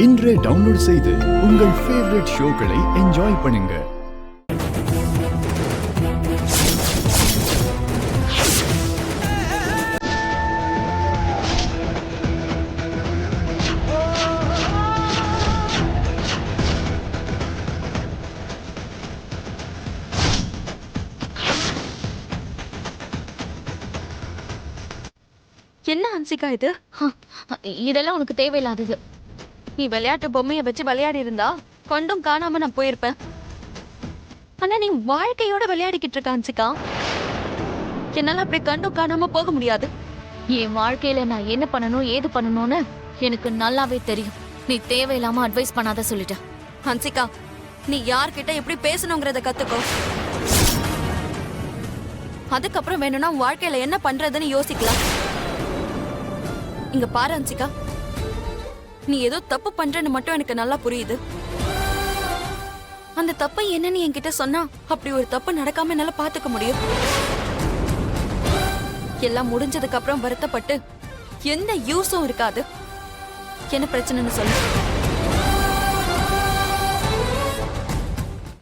இன்றே டவுன்லோட் செய்து உங்கள் ஃபேவரட் ஷோக்களை என்ஜாய் பண்ணுங்க. என்ன ஹன்சிகா இது? இதெல்லாம் உனக்கு தேவையில்லாதது. நீ விளையாட்டு பொம்மையை வச்சு விளையாடி இருந்தா கொண்டும் காணாம நான் போயிருப்பேன். ஆனா நீ வாழ்க்கையோட விளையாடிக்கிட்டு இருக்க ஹன்சிகா. என்னால அப்படி கண்டும் காணாம போக முடியாது. என் வாழ்க்கையில நான் என்ன பண்ணணும் ஏது பண்ணணும்னு எனக்கு நல்லாவே தெரியும். நீ தேவையில்லாம அட்வைஸ் பண்ணாத சொல்லிட்ட. ஹன்சிகா, நீ யார்கிட்ட எப்படி பேசணுங்கிறத கத்துக்கோ. அதுக்கப்புறம் வேணும்னா வாழ்க்கையில என்ன பண்றதுன்னு யோசிக்கலாம். இங்க பாரு ஹன்சிகா, நீ ஏதோ தப்பு பண்றன்னு மட்டும் எனக்கு நல்லா புரியுது. அந்த தப்பு என்னன்னு என்கிட்ட சொன்னா அப்படி ஒரு தப்பு நடக்காம என்னால பாத்துக்க முடியும். எல்லாம் முடிஞ்சதுக்கு அப்புறம் வருத்தப்பட்டு எந்த யூஸும் இருக்காது. என்ன பிரச்சனைன்னு சொல்லு.